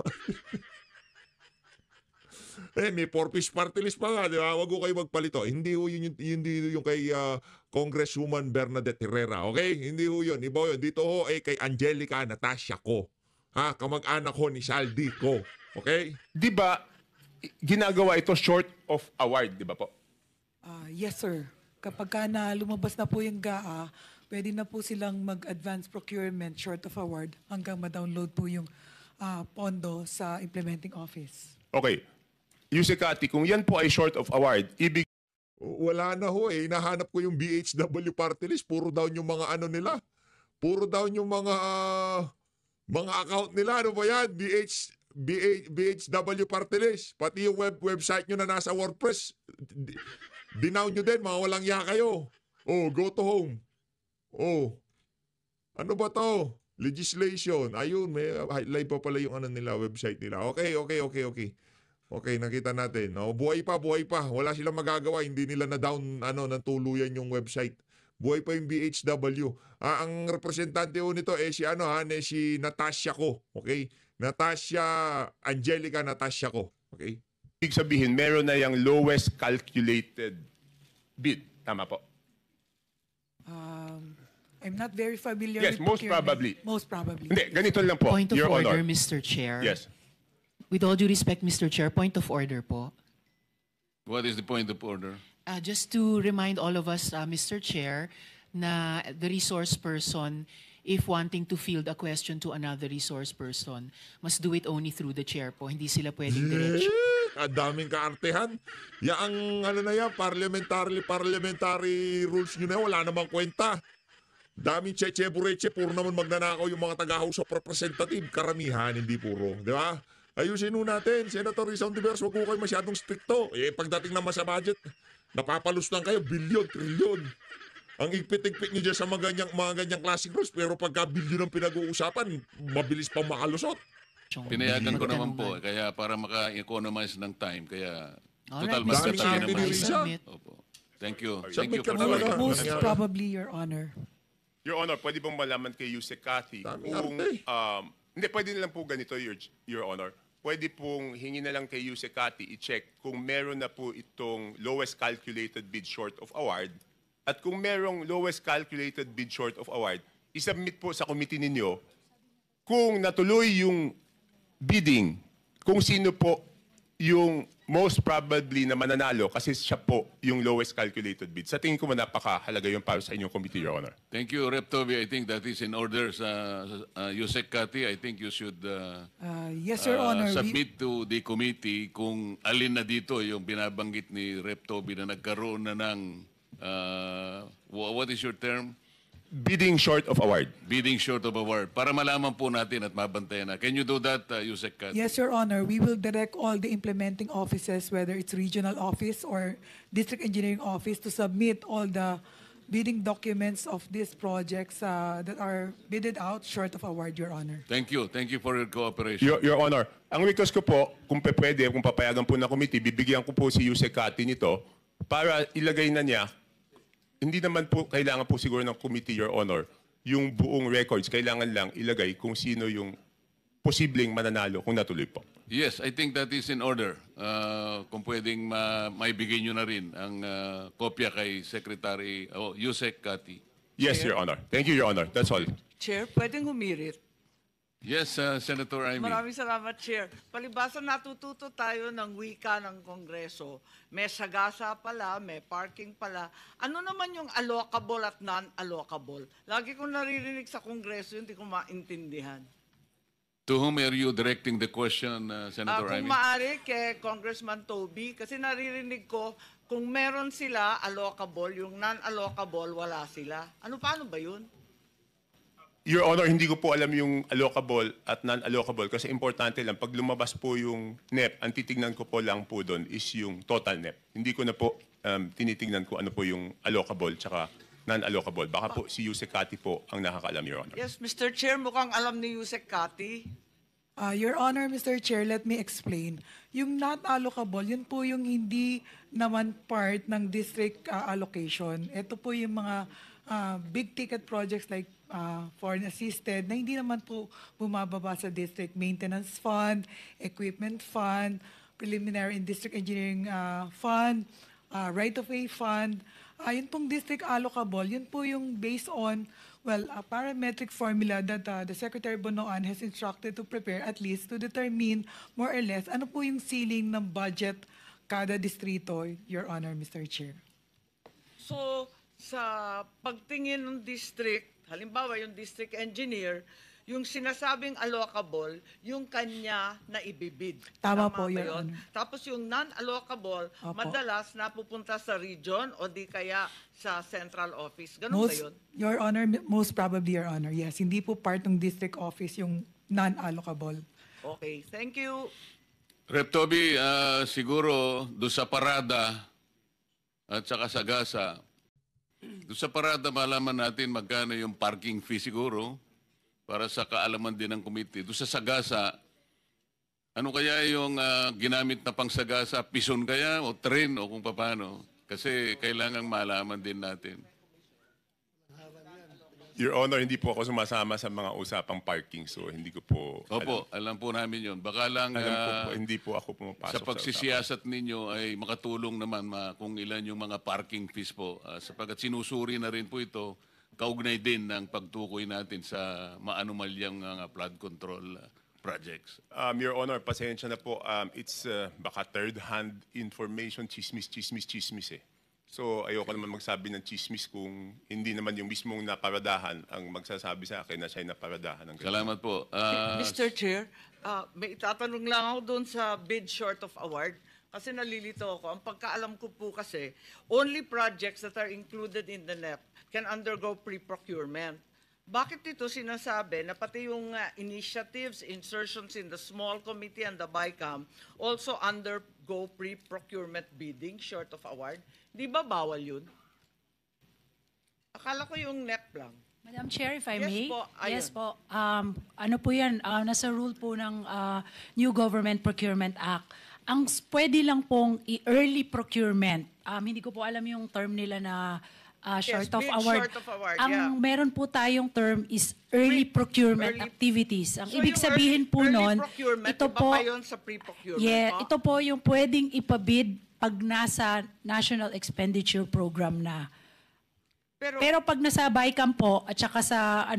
May four-piece party list pa nga, di ba? Huwag ko kayo magpalito. Hindi ho yun, hindi yung kay Congresswoman Bernadette Herrera, okay? Hindi ho yun. Iba yun. Dito ho kay Angelica Natasha ko. Kamag-anak ko ni Saldi ko. Okay? Di ba, ginagawa ito short of award, di ba po? Yes, sir. Kapag na lumabas na po yung GAA, pwede na po silang mag-advance procurement short of award hanggang ma-download po yung pondo sa implementing office. Okay. Yusikati, kung yan po ay short of award, ibig Wala na ho eh. Hinahanap ko yung BHW party list. Puro down yung mga nila. Puro down yung mga account nila. Ano ba yan? BHW party list. Pati yung website nyo na nasa WordPress. Dinown nyo din. Mga walang ya kayo. Go to home. Ano ba to? Legislation. Ayun, may highlight pa pala yung nila, website nila. Okay. Okay, nakita natin. Buhay pa. Wala silang magagawa. Hindi nila na-down ng tuluyan yung website. Buhay pa yung BHW. Ang representante ho nito si Natasha ko. Okay? Angelica Natasha ko. Okay? sabihin, meron na yung lowest calculated bid. Tama po? I'm not very familiar Yes, with most procurement. probably. Most probably. Hindi, ganito lang po, Point of Your order, Honor. Mr. Chair. Yes. With all due respect, Mr. Chair, point of order po. What is the point of order? Just to remind all of us, Mr. Chair, na the resource person, if wanting to field a question to another resource person, must do it only through the chair po. Hindi sila pwedeng diretso. Ang daming kaartehan. Ang parliamentary rules nyo na yan, wala namang kwenta. Daming cheche-bureche, puro naman magnanakaw yung mga taga-house of representative. Karamihan, hindi puro. Di ba? Ayusin nun natin. Senator Rizal Diverse, wag ko kayo masyadong stricto. Pagdating naman sa budget, napapalus lang kayo, bilyon, trilyon. Ang igpit-igpit nyo dyan sa mga ganyang classic rules, pero pagka bilyon ang pinag-uusapan, mabilis pang makalusot. Pinayagan ko naman po, kaya para maka-economize ng time, kaya total Alright, mas Mr. Daming Chair, sabi ni naman. Risa. submit. Opo. Thank you. Submit Thank you ka for talaga. the Most Nangyari. probably, Your Honor. Your Honor, pwede bang malaman kay Yusek Cathy Daming kung... arte. Hindi, pwede na lang po ganito, Your Honor. Pwede pong hingi na lang kay Yusek Cathy i-check kung meron na po itong lowest calculated bid short of award. At kung merong lowest calculated bid short of award, isubmit po sa committee ninyo kung natuloy yung bidding, kung sino po yung most probably na mananalo kasi siya po yung lowest calculated bid. Sa tingin ko napakahalaga yun para sa inyong committee, Your Honor. Thank you, Rep. Toby. I think that is in order sa Yusek Cathy. I think you should Yes, Your Honor. submit to the committee kung alin na dito yung binabanggit ni Rep. Toby na nagkaroon na ng what is your term? Bidding short of award. Bidding short of award. Para malaman po natin at mabantayan na. Can you do that, Yusek Cathy? Yes, Your Honor. We will direct all the implementing offices, whether it's regional office or district engineering office, to submit all the bidding documents of these projects that are bidded out short of award, Your Honor. Thank you. Thank you for your cooperation. Your Honor, ang request ko po, kung pwede, kung papayagan po ng committee, bibigyan ko po si Yusek Cathy nito para ilagay na niya. Hindi naman po kailangan po siguro ng committee, Your Honor, yung buong records. Kailangan lang ilagay kung sino yung posibleng mananalo kung natuloy po. Yes, I think that is in order. Kung pwedeng maibigay nyo na rin ang kopya kay Secretary Yusek Cathy. Yes, Your Honor. Thank you, Your Honor. That's all. Chair, pwedeng humirit. Yes, Senator Amy. Maraming salamat, Chair. Palibasa natututo tayo ng wika ng Kongreso. May sagasa pala, may parking pala. Ano naman yung allocable at non-allocable? Lagi kong naririnig sa Kongreso, hindi ko maintindihan. To whom are you directing the question, Senator Kung Amy? maaari kay Congressman Toby, kasi naririnig ko, kung meron sila allocable, yung non-allocable, wala sila. Paano ba yun? Your Honor, hindi ko po alam yung allocable at non-allocable kasi importante lang, pag lumabas po yung NEP, ang titignan ko po lang po doon is yung total NEP. Hindi ko na po tinitignan ko ano po yung allocable tsaka non-allocable. Baka po si Yusek Kati po ang nakakaalam, Your Honor. Yes, Mr. Chair, mukhang alam ni Yusek Kati. Your Honor, Mr. Chair, let me explain. Yung not allocable, yun po yung hindi naman part ng district allocation. Ito po yung mga big ticket projects like foreign assisted na hindi naman po bumababa sa district maintenance fund, equipment fund, preliminary and district engineering fund, right-of-way fund. Yun pong district allocable, yun po yung based on, well, a parametric formula that the Secretary Bonoan has instructed to prepare at least to determine more or less ano po yung ceiling ng budget kada distrito, Your Honor, Mr. Chair. So, sa pagtingin ng district, halimbawa yung district engineer, yung sinasabing allocable, yung kanya na ibibid. Tama po, ba Your yun? Honor. Tapos yung non-allocable, Opo. madalas napupunta sa region o di kaya sa central office. Ganun ba yun? Your Honor, most probably, Your Honor, yes. Hindi po part ng district office yung non-allocable. Okay, thank you. Rep. Toby, siguro doon sa parada at saka sa gasa, doon sa parada malaman natin magkano yung parking fee siguro para sa kaalaman din ng committee. Doon sa sagasa, ano kaya yung ginamit na pang sagasa? Pison kaya o train o kung paano? Kasi kailangan malaman din natin. Your Honor, hindi po ako sumasama sa mga usapang parking, so hindi ko po Opo, alam po namin yun. Baka lang alam po, hindi po ako pumapasok sa pagsisiyasat ninyo ay makatulong naman kung ilan yung mga parking fees po. Sapagkat sinusuri na rin po ito, kaugnay din ng pagtukoy natin sa maanumalyang flood control projects. Your Honor, pasensya na po. It's baka third-hand information, chismis eh. So ayoko naman magsabi ng chismis kung hindi naman yung mismong naparadahan ang magsasabi sa akin na siya'y naparadahan. Ng ganun. Salamat po. Mr. Chair, may itatanong lang ako doon sa bid short of award. Kasi nalilito ako. Ang pagkaalam ko po kasi, only projects that are included in the NEP can undergo pre-procurement. Bakit ito sinasabi na pati yung initiatives, insertions in the small committee and the BICAM also undergo pre-procurement bidding short of award? Di ba bawal yun? Akala ko yung NEP lang. Madam Chair, if I Yes may. po, ayun. Yes po. Ano po yan, nasa rule po ng New Government Procurement Act. Ang pwede lang pong early procurement. Hindi ko po alam yung term nila na short of bid award. short of award, Ang yeah. meron po tayong term is early procurement early- activities. Ang So ibig yung sabihin po early nun, procurement, ito iba po, pa yun sa pre-procurement yeah, po? ito po yung pwedeng ipabid pag nasa National Expenditure Program na. Pero pag nasa BICAM po at saka sa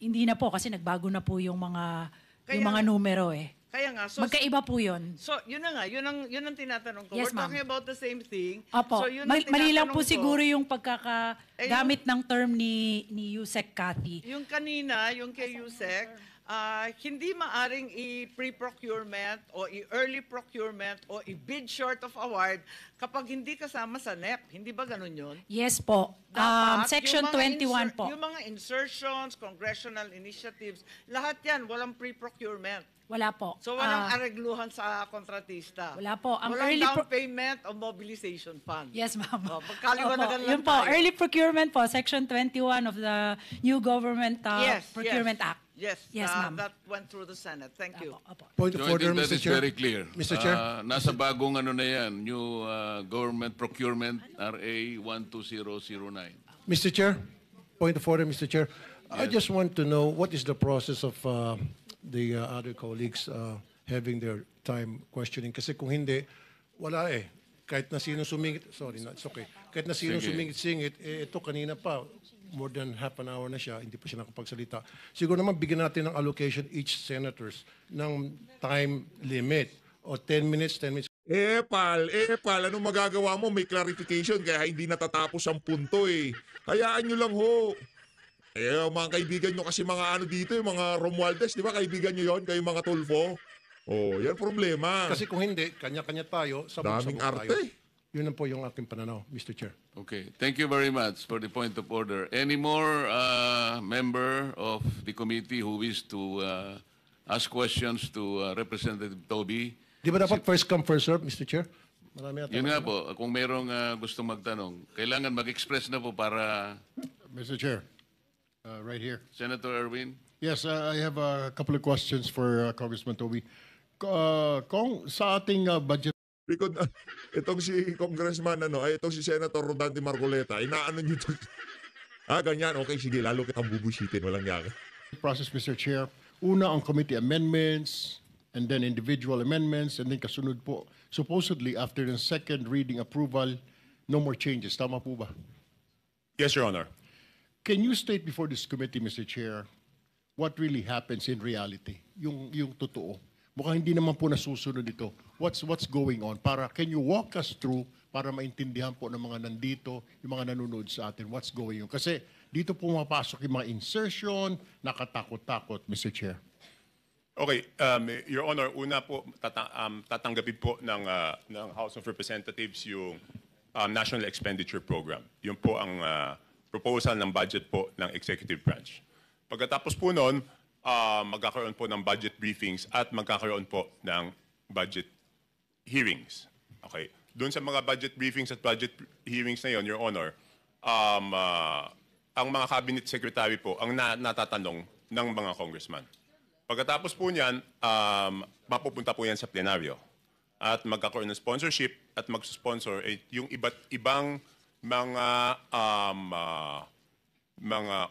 hindi na po kasi nagbago na po yung mga numero eh. Kaya nga, so, Magkaiba po 'yon. so yun na nga, yun ang tinatanong ko. Yes, We're ma'am. talking about the same thing. Opo. So yun ang Mali lang po tinatanong ko. siguro yung pagkakagamit ng term ni Yusek Kati. Yung kanina, yung kay Yusek, hindi maaring i-pre-procurement o i-early procurement o i-bid short of award kapag hindi kasama sa NEP. Hindi ba ganun yun? Yes po. Dapat, Section yung mga 21 po. Yung mga insertions, congressional initiatives, lahat yan, walang pre-procurement. Wala po. So walang aregluhan sa kontratista. Wala po. Ang walang early down payment o mobilization fund. Yes, ma'am. Pagkaliwanagan Opo, lang yun po, tayo. early procurement po, Section 21 of the New Government Procurement Act. Yes, Yes, ma'am. that went through the Senate. Thank you. Opo. Point So of I order, think that Mr. is Chair. very clear. Mr. Chair. Nasa bagong na yan, new government procurement RA 12009. Mr. Chair, point of order, Mr. Chair. I just want to know what is the process of the other colleagues having their time questioning. Kasi kung hindi, wala eh. Kahit na sino sumingit, sorry, no, it's okay. Kahit na sino Sige. sumingit-singit, ito kanina pa, more than half an hour na siya, hindi pa siya nakapagsalita. Siguro naman bigyan natin ng allocation each senators ng time limit o 10 minutes, 10 minutes. Pal, anong magagawa mo? May clarification kaya hindi natatapos ang punto eh. Hayaan nyo lang ho. Mga kaibigan nyo kasi mga ano dito, yung mga Romualdez, di ba kaibigan nyo yon, kayo mga Tulfo? Oh, yan problema. Kasi kung hindi, kanya-kanya tayo, Daming sabog-sabog arte. tayo. Yun na po yung aking pananaw, Mr. Chair. Okay, thank you very much for the point of order. Any more member of the committee who wish to ask questions to Representative Toby? Di ba dapat first come, first serve, Mr. Chair? Marami Yun nga po, kung merong gustong magtanong, kailangan mag-express na po para Mr. Chair, right here. Senator Erwin. Yes, I have a couple of questions for Congressman Toby. Kung sa ating budget Because itong si Congressman, itong si Senator Rodante Marcoleta, inaano nyo ito. Ganyan, okay, sige, lalo kitang bubusitin, walang yakin. process, Mr. Chair, una ang committee amendments, and then individual amendments, and then kasunod po, supposedly after the second reading approval, no more changes. Tama po ba? Yes, Your Honor. Can you state before this committee, Mr. Chair, what really happens in reality? Yung totoo. Mukhang hindi naman po nasusunod ito. What's going on? Can you walk us through para maintindihan po ng mga nandito, yung mga nanonood sa atin, what's going on? Kasi dito pumapasok yung mga insertion, nakatakot-takot, Mr. Chair. Okay, Your Honor, una po tatanggapin po ng House of Representatives yung National Expenditure Program. Yun po ang proposal ng budget po ng Executive Branch. Pagkatapos po noon, magkakaroon po ng budget briefings at magkakaroon po ng budget hearings. Okay. Doon sa mga budget briefings at budget hearings na yon, Your Honor, ang mga cabinet secretary po ang natatanong ng mga congressman. Pagkatapos po niyan, mapupunta po yan sa plenaryo. At magkakaroon ng sponsorship at mag-sponsor yung iba't ibang mga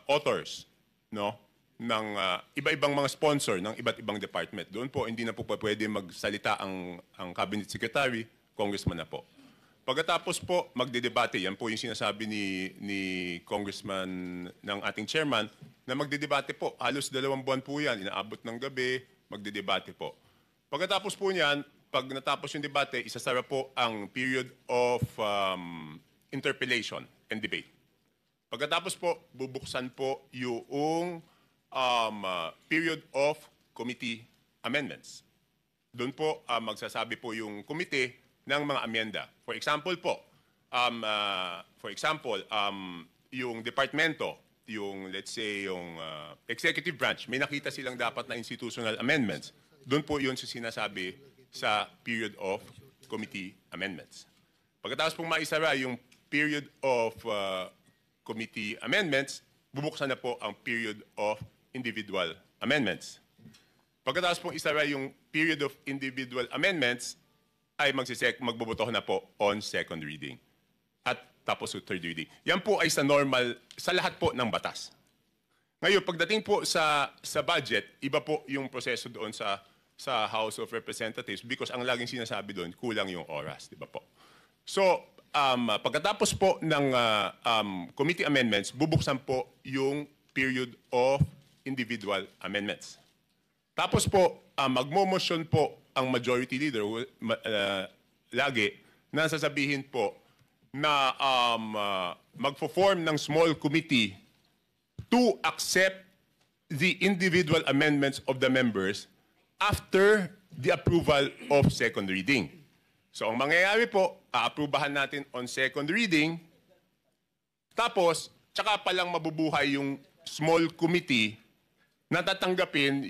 authors, no? Ng iba-ibang mga sponsor ng iba't ibang department. Doon po, hindi na po pwede magsalita ang cabinet secretary, congressman na po. Pagkatapos po, magdedebate. Yan po yung sinasabi ni congressman ng ating chairman na magdedebate po. Halos 2 buwan po yan. Inaabot ng gabi, magdedebate po. Pagkatapos po niyan, pag natapos yung debate, isasara po ang period of interpellation and debate. Pagkatapos po, bubuksan po yung period of committee amendments. Doon po magsasabi po yung committee ng mga amenda. For example po, yung departamento, yung let's say yung executive branch, may nakita silang dapat na institutional amendments. Doon po yun sinasabi sa period of committee amendments. Pagkatapos pong maisara yung period of committee amendments, bubuksan na po ang period of individual amendments. Pagkatapos pong isara yung period of individual amendments, ay magboboto na po on second reading. At tapos third reading. Yan po ay sa normal, sa lahat po ng batas. Ngayon, pagdating po sa budget, iba po yung proseso doon sa House of Representatives because ang laging sinasabi doon, kulang yung oras, di ba po? So, pagkatapos po ng committee amendments, bubuksan po yung period of individual amendments. Tapos po, magmo-motion po ang majority leader lagi na sasabihin po na magpo-form ng small committee to accept the individual amendments of the members after the approval of second reading. So ang mangyayari po, aaprubahan natin on second reading, tapos tsaka palang mabubuhay yung small committee na tatanggapin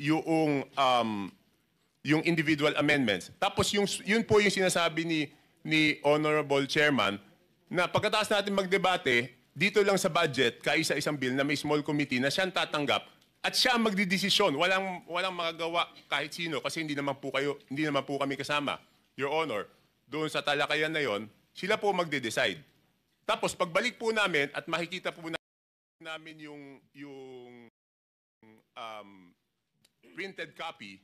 yung individual amendments. Tapos yun po yung sinasabi ni Honorable Chairman na pagkatapos natin magdebate, dito lang sa budget, kaisa-isang bill na may small committee na siyang tatanggap at siya ang magdidesisyon. Walang magagawa kahit sino kasi hindi naman po kami kasama. Your Honor, doon sa talakayan na yon, sila po magde-decide. Tapos pagbalik po namin at makikita po namin yung printed copy,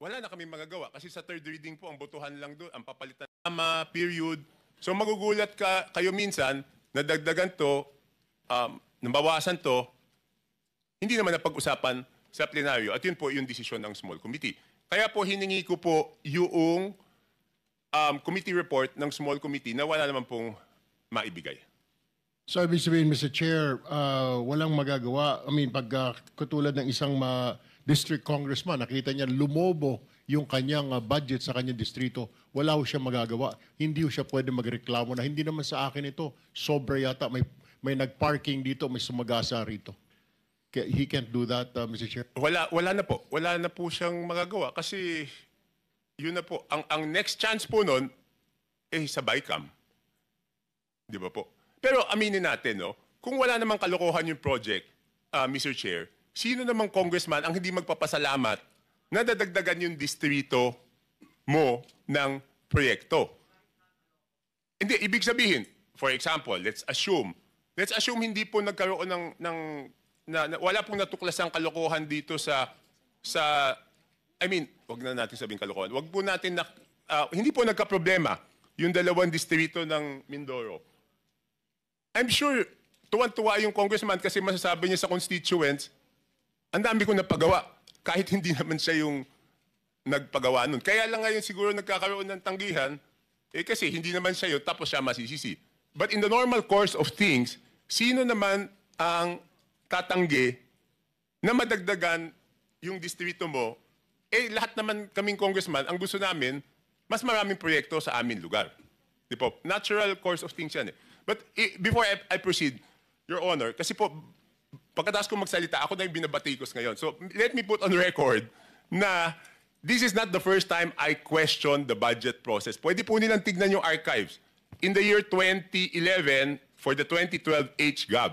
wala na kami magagawa kasi sa third reading po ang botohan lang doon, ang papalitan period. So magugulat kayo minsan na dagdagan to nabawasan to, hindi naman napag-usapan sa plenaryo at yun po yung desisyon ng small committee. Kaya po hiningi ko po yung committee report ng small committee na wala naman pong maibigay. So, ibig sabihin, Mr. Chair, walang magagawa. I mean, pag katulad ng isang district congressman, nakita niya lumobo yung kanyang budget sa kanyang distrito, wala ho siya magagawa. Hindi ho siya pwede magreklamo na hindi naman sa akin ito. Sobra yata, may nag-parking dito, may sumagasa rito. He can't do that, Mr. Chair. Wala na po. Wala na po siyang magagawa kasi yun na po. Ang next chance po nun sa BICAM. Di ba po? Pero aminin natin, no, kung wala namang kalokohan yung project, Mr. Chair, sino namang congressman ang hindi magpapasalamat na dadagdagan yung distrito mo ng proyekto? Hindi, ibig sabihin, for example, let's assume hindi po nagkaroon wala pong natuklasang kalokohan dito wag na natin sabihin kalokohan. Wag po natin hindi po nagka-problema yung dalawang distrito ng Mindoro. I'm sure tuwan-tuwa yung congressman kasi masasabi niya sa constituents, ang dami ko napagawa kahit hindi naman siya yung nagpagawa nun. Kaya lang ngayon siguro nagkakaroon ng tanggihan kasi hindi naman siya yun tapos siya masisisi. But in the normal course of things, sino naman ang tatanggi na madagdagan yung distrito mo? Lahat naman kaming congressman, ang gusto namin, mas maraming proyekto sa aming lugar. Di po? Natural course of things yan. But before I proceed, Your Honor, kasi po, pagkatapos ko magsalita, ako na yung binabatikos ngayon. So let me put on record na this is not the first time I questioned the budget process. Pwede po nilang tignan yung archives. In the year 2011, for the 2012 HGAB,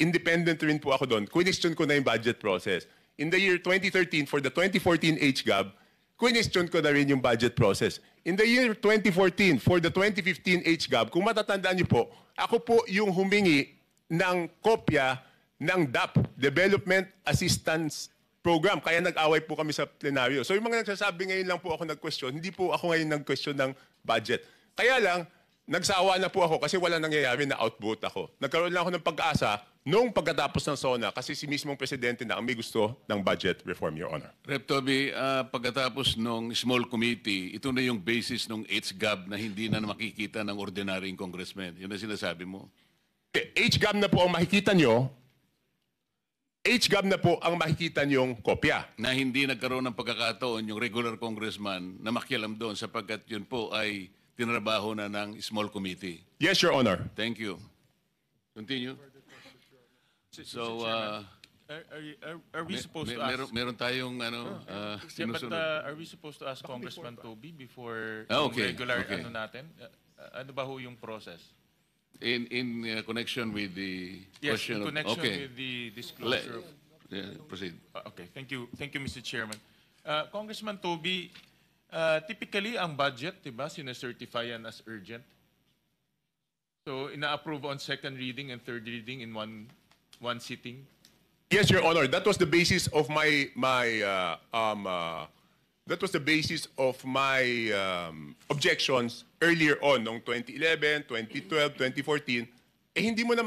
independent rin po ako doon, question ko na yung budget process. In the year 2013, for the 2014 HGAB, question ko na rin yung budget process. In the year 2014, for the 2015 HGAB, kung matatandaan niyo po, ako po yung humingi ng kopya ng DAP, Development Assistance Program. Kaya nag-away po kami sa plenaryo. So yung mga nagsasabi ngayon lang po ako nag-question, hindi po ako ngayon nag-question ng budget. Kaya lang, nagsawa na po ako kasi wala nangyayari na outvote ako. Nagkaroon lang ako ng pag-asa noong pagkatapos ng SONA kasi si mismong presidente na ang may gusto ng budget reform, Your Honor. Rep. Toby, pagkatapos ng small committee, ito na yung basis ng HGAB na hindi na makikita ng ordinaryong congressman. Yun ang sinasabi mo. HGAB na po ang makikita nyo. HGAB na po ang makikita nyong kopya. Na hindi nagkaroon ng pagkakataon yung regular congressman na makialam doon sapagkat yun po ay tinrabaho na ng small committee. Yes, Your Honor. Thank you. Continue. So, are we supposed to ask? meron tayong sinusunod. Are we supposed to ask Congressman Toby before Okay, regular okay. natin? Ano ba ho yung process? In connection with the Yes, question in connection okay. with the disclosure of... Proceed. Okay, thank you, Mr. Chairman. Congressman Toby, typically ang budget, diba, sinacertify yan as urgent. So, ina-approve on second reading and third reading in one sitting. Yes, Your Honor. That was the basis of my objections earlier on, noong 2011, 2012, 2014. Hindi mo na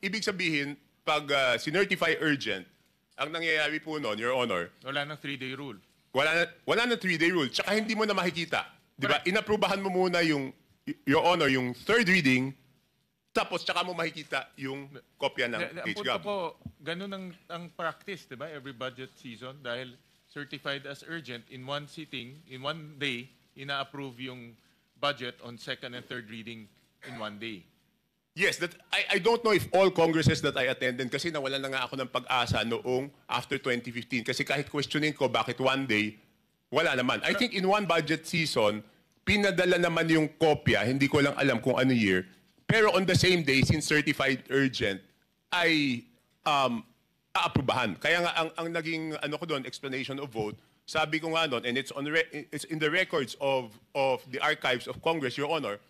ibig sabihin, pag sinertify urgent, ang nangyayari po noon, Your Honor, Wala nang 3-day rule. wala na 3-day rule. Tsaka hindi mo na makikita. Di ba? Inaprubahan mo muna Your Honor, yung third reading, tapos tsaka mo makikita yung kopya ng Ang punto HGAB. ko, ganun ang practice, di ba? Every budget season, dahil certified as urgent, in one sitting, in one day, ina-approve yung budget on second and third reading in one day. Yes, I don't know if all congresses that I attended kasi nawalan na nga ako ng pag-asa noong after 2015 kasi kahit questioning ko bakit one day, wala naman. I think in one budget season, pinadala naman yung kopya, hindi ko lang alam kung ano year, pero on the same day, since certified urgent, ay aaprubahan. Kaya nga ang naging ko doon, explanation of vote, sabi ko nga doon, and it's in the records of the archives of Congress, Your Honor,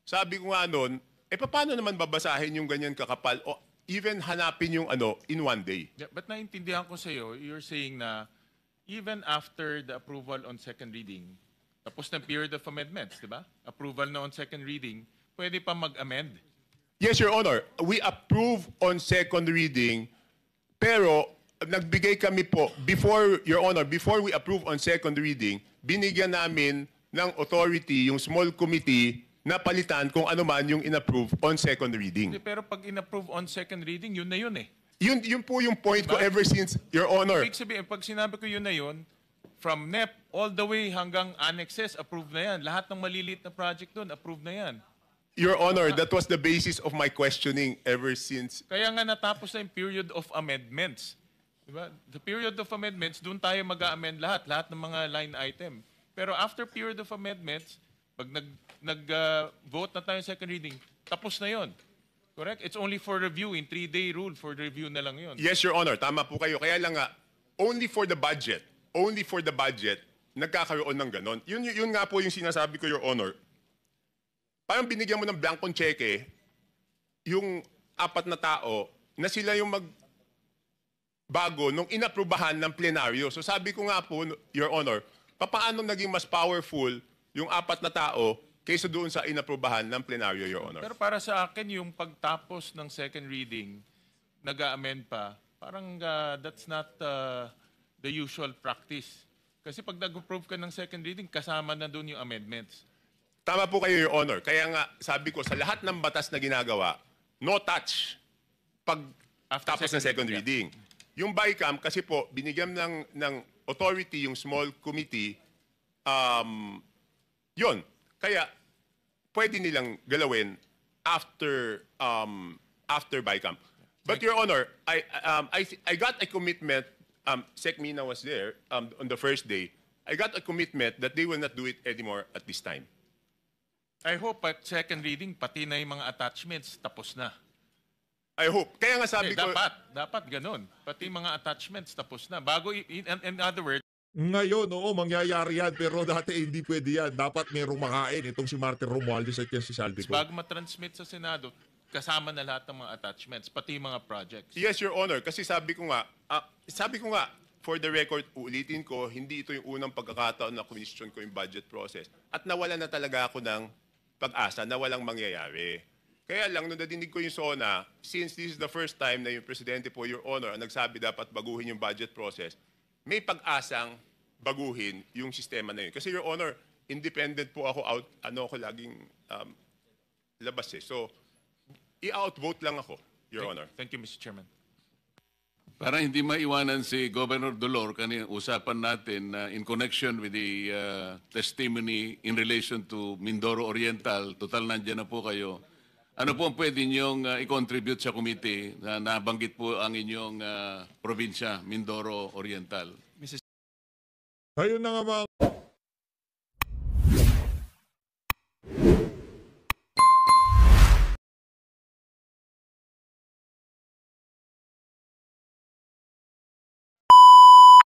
sabi ko nga doon, paano naman babasahin yung ganyan kakapal o even hanapin yung in one day? Yeah, but naintindihan ko sa iyo, you're saying na even after the approval on second reading, tapos na period of amendments, di ba? Approval na on second reading, pwede pa mag-amend Yes, Your Honor. We approve on second reading, pero nagbigay kami po, before, Your Honor, before we approve on second reading, binigyan namin ng authority yung small committee na palitan kung ano man yung inapprove on second reading. Hindi, pero pag in-approve on second reading, yun na yun eh. Yun po yung point ko ever since, Your Honor. Ibig sabihin, pag sinabi ko yun na yun, from NEP all the way hanggang annexes, approved na yan. Lahat ng maliliit na project doon, approved na yan. Your Honor, that was the basis of my questioning ever since. Kaya nga natapos na yung period of amendments. Diba? The period of amendments, doon tayo mag-a-amend lahat ng mga line item. Pero after period of amendments, pag nag-vote na tayo second reading, tapos na yon. Correct? It's only for review, in 3-day rule, for review na lang yon. Yes, Your Honor, tama po kayo. Kaya lang nga, only for the budget, nagkakaroon ng ganon. Yun nga po yung sinasabi ko, Your Honor. Parang binigyan mo ng blankong cheque, yung 4 na tao, na sila yung magbago nung inaprubahan ng plenaryo. So sabi ko nga po, Your Honor, paano naging mas powerful yung 4 na tao kaysa doon sa inaprubahan ng plenaryo, Your Honor? Pero para sa akin, yung pagtapos ng second reading, nag-a-amend pa, parang that's not the usual practice. Kasi pag nag-approve ka ng second reading, kasama na doon yung amendments. Tama po kayo, Your Honor. Kaya nga, sabi ko, sa lahat ng batas na ginagawa, no touch pag tapos ng second reading. Yung BICAM, kasi po, binigyan ng authority yung small committee, yun. Kaya, pwede nilang galawin after BICAM. But, Your Honor, I got a commitment, Sec Mina was there on the first day, I got a commitment that they will not do it anymore at this time. I hope at second reading, pati na yung mga attachments, tapos na. I hope. Kaya nga sabi ko... Dapat ganun. Pati mga attachments, tapos na. Bago, in other words, Ngayon, oo, mangyayari yan. Pero dati hindi pwede yan. Dapat merong makain. Itong si Martin Romualdez at yan si Saldi ko. bago matransmit sa Senado, kasama na lahat ng mga attachments, pati yung mga projects. Yes, Your Honor. Kasi sabi ko nga, for the record, uulitin ko, hindi ito yung unang pagkakataon na question ko yung budget process. At nawala na talaga ako ng pag-asa na walang mangyayari. Kaya lang, nung nadinig ko yung SONA, since this is the first time na yung Presidente po, Your Honor, ang nagsabi dapat baguhin yung budget process, may pag-asang baguhin yung sistema na yun. Kasi, Your Honor, independent po ako ako laging labas eh. So, i-outvote lang ako, Your Honor. Thank you, Mr. Chairman. Para hindi maiwanan si Governor Dolor, kanina usapan natin in connection with the testimony in relation to Mindoro Oriental, total nandiyan na po kayo. Ano po ang pwede niyong i-contribute sa committee na nabanggit po ang inyong probinsya, Mindoro Oriental? Ayun na nga mga